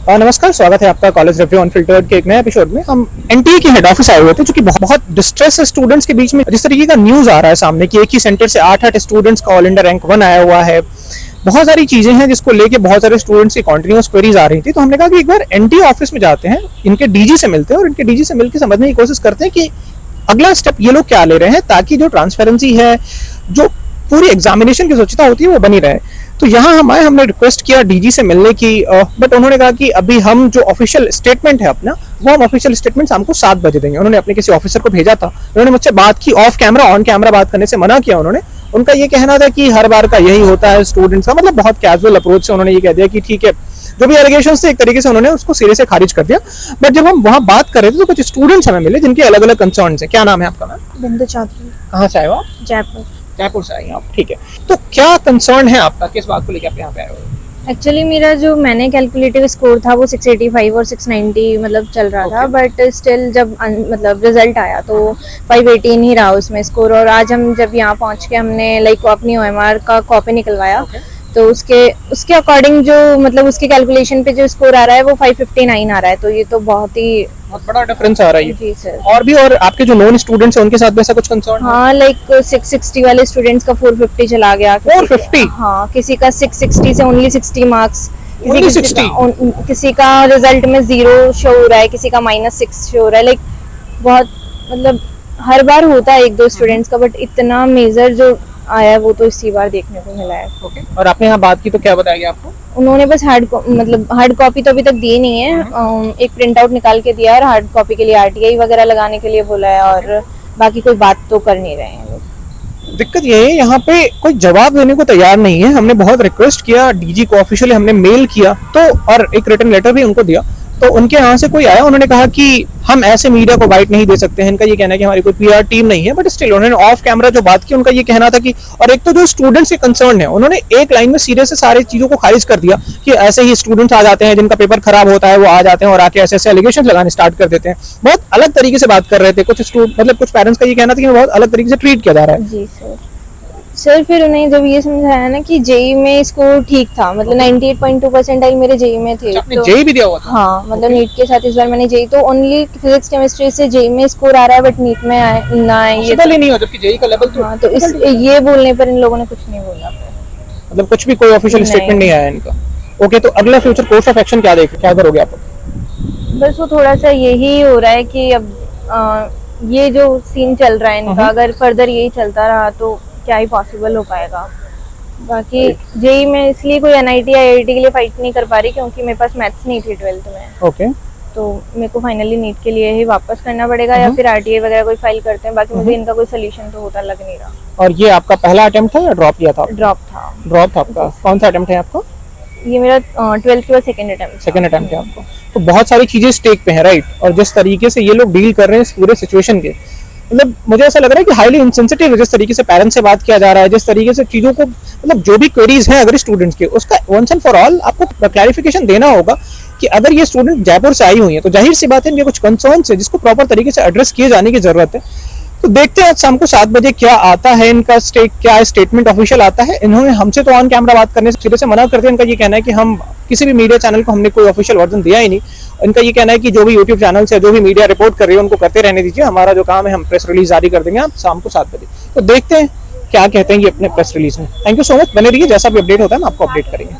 नमस्कार, स्वागत है आपका कॉलेज रिव्यू अनफिल्टर्ड के एक नए एपिसोड में। हम एनटीए के हेड ऑफिस आए हुए थे, जो कि बहुत डिस्ट्रेस है स्टूडेंट्स के बीच में। जिस तरीके का न्यूज आ रहा है सामने कि एक ही सेंटर से 8 स्टूडेंट्स का ऑल इंडिया रैंक 1 आया हुआ है, बहुत सारी चीजें हैं जिसको लेके बहुत सारे स्टूडेंट्स की कॉन्टिन्यूस क्वेरीज आ रही थी। तो हमने कहा कि एक बार एनटीए ऑफिस में जाते हैं, इनके डीजी से मिलते हैं और इनके डीजी से मिलकर समझने की कोशिश करते हैं कि अगला स्टेप ये लोग क्या ले रहे हैं, ताकि जो ट्रांसपेरेंसी है, जो पूरी एग्जामिनेशन की स्वच्छता होती है, वो बनी रहे। तो यहाँ हम आए, हमने रिक्वेस्ट किया डीजी से मिलने की, बट उन्होंने कहा कि अभी हम जो ऑफिशियल स्टेटमेंट है अपना, वो हम ऑफिशियल स्टेटमेंट शाम को 7 बजे देंगे। उन्होंने अपने किसी ऑफिसर को भेजा था, उन्होंने मुझसे बात की ऑफ कैमरा, ऑन कैमरा बात करने से मना किया उन्होंने। उनका ये कहना था कि हर बार का यही होता है स्टूडेंट्स का, मतलब बहुत कैजुअल अप्रोच से उन्होंने ये कह दिया कि ठीक है, जो भी एलिगेशंस थे एक तरीके से उन्होंने उसको सिरे से खारिज कर दिया। बट जब हम वहाँ बात कर रहे थे तो कुछ स्टूडेंट्स हमें मिले जिनके अलग अलग कंसर्न है। क्या नाम है आपका? मैम बिंदु चौधरी। कहाँ से आए हो आप? जयपुर। जयपुर से आई आप, ठीक है। तो क्या कंसर्न है आपका, किस बात को लेकर आप यहाँ पे आए हो? एक्चुअली मेरा जो मैंने कैलकुलेटिव स्कोर था वो 685 और 690 मतलब चल रहा था, बट स्टिल जब मतलब रिजल्ट आया तो 518 ही रहा उसमें स्कोर। और आज हम जब यहाँ पहुँच के हमने लाइक अपनी OMR का कॉपी निकलवाया, तो उसके अकॉर्डिंग जो मतलब उसके कैलकुलेशन पे जो स्कोर आ रहा है वो 559 आ रहा है। तो ये तो बहुत बड़ा डिफरेंस आ रहा है। जी सर। और आपके जो नॉन स्टूडेंट्स हैं उनके साथ भी ऐसा कुछ कंसर्न? हाँ, लाइक 660 वाले स्टूडेंट्स का 450 चला गया। 450? हाँ, किसी का 660 से ओनली 60 मार्क्स, किसी का रिजल्ट में 0 शो हो रहा है, किसी का -6 शो हो रहा है। लाइक बहुत मतलब हर बार होता है 1-2 स्टूडेंट्स का, बट इतना मेजर जो आया है वो तो इसी बार देखने को मिला है। ओके। और आपने यहाँ बात की तो क्या बताया आपको? उन्होंने बस हार्ड कॉपी तो अभी तक दी नहीं है, एक प्रिंट आउट निकाल के दिया और हार्ड कॉपी के लिए RTI वगैरह लगाने के लिए बोला है, और बाकी कोई बात तो कर नहीं रहे हैं लोग। दिक्कत ये है यहाँ पे कोई जवाब देने को तैयार नहीं है। हमने बहुत रिक्वेस्ट किया डीजी को, ऑफिशियली हमने मेल किया तो, और एक रिटन लेटर भी उनको दिया, तो उनके यहाँ से कोई आया, उन्होंने कहा कि हम ऐसे मीडिया को बाइट नहीं दे सकते हैं। इनका ये कहना है कि हमारी कोई PR टीम नहीं है, बट स्टिल उन्होंने ऑफ कैमरा जो बात की उनका ये कहना था कि, और एक तो जो स्टूडेंट्स के कंसर्न है, उन्होंने एक लाइन में सीरियस से सारी चीजों को खारिज कर दिया कि ऐसे ही स्टूडेंट्स आ जाते हैं जिनका पेपर खराब होता है, वो आ जाते हैं और आके ऐसे ऐसे एलिगेशन लगाने स्टार्ट कर देते हैं। बहुत अलग तरीके से बात कर रहे थे कुछ मतलब कुछ पेरेंट्स का ये कहना था कि बहुत अलग तरीके से ट्रीट किया जा रहा है। जी सर, फिर उन्हें जब ये समझाया ना कि जेई में स्कोर ठीक था, मतलब 98.2 परसेंटाइल मेरे जेई में थे। आपने जेई भी दिया हुआ था? हाँ, मतलब नीट के साथ इस बार मैंने जेई, तो ओनली फिजिक्स केमिस्ट्री से जेई में स्कोर आ रहा है, बट नीट में ना आए ये तो नहीं हो, जबकि जेई का लेवल तो। हाँ, तो इस ये बोलने पर इन लोगों ने कुछ नहीं बोला, मतलब कुछ भी कोई ऑफिशियल स्टेटमेंट नहीं आया इनका। ओके, तो अगला फ्यूचर कोर्स ऑफ एक्शन क्या करोगे आप? बस वो थोड़ा सा यही हो रहा है कि अब ये जो सीन चल रहा है इनका, अगर फर्दर यही चलता रहा तो क्या ही पॉसिबल हो पाएगा। बाकी जेई में इसलिए कोई NIT या IIT के लिए फाइट नहीं कर पा रही क्योंकि मेरे पास मैथ्स नहीं थी 12th में। ओके। तो मेरे को फाइनली नीट के लिए ही वापस करना पड़ेगा, या फिर RTI वगैरह कोई फाइल करते हैं। बाकी मुझे इनका कोई सोल्यूशन तो होता लग नहीं रहा। और ये आपका पहला अटेम्प्ट था या ड्रॉप किया था? ड्रॉप था। ड्रॉप था आपका? कौन सा अटेम्प्ट है आपका? ये मेरा 12th के बाद सेकंड अटेम्प्ट है आपका। तो बहुत सारी चीजें स्टेक पे हैं, राइट? और जिस तरीके से ये लोग डील कर रहे हैं इस पूरे सिचुएशन के, मतलब मुझे ऐसा लग रहा है कि हाईली इनसेंसिटिव है। जिस तरीके से पेरेंट्स से बात किया जा रहा है, जिस तरीके से चीजों को, मतलब जो भी क्वेरीज हैं अगर स्टूडेंट्स के, उसका वंस एंड फॉर ऑल आपको क्लैरिफिकेशन देना होगा कि अगर ये स्टूडेंट जयपुर से आई हुई है तो जाहिर सी बात है इनके कुछ कंसर्न्स है जिसको प्रॉपर तरीके से एड्रेस किए जाने की जरूरत है। तो देखते हैं शाम को 7 बजे क्या आता है इनका क्या स्टेटमेंट ऑफिशियल आता है। इन्होंने हमसे तो ऑन कैमरा बात करने से सिरे से मना कर दिया। इनका ये कहना है कि हम किसी भी मीडिया चैनल को हमने कोई ऑफिशियल वर्जन दिया ही नहीं। इनका ये कहना है कि जो भी यूट्यूब चैनल से जो भी मीडिया रिपोर्ट कर रही है उनको करते रहने दीजिए, हमारा जो काम है हम प्रेस रिलीज जारी कर देंगे आप शाम को 7 बजे। तो देखते हैं क्या कहते हैं ये अपने प्रेस रिलीज में। थैंक यू सो मच, बने रहिए, जैसा भी अपडेट होता है हम आपको अपडेट करेंगे।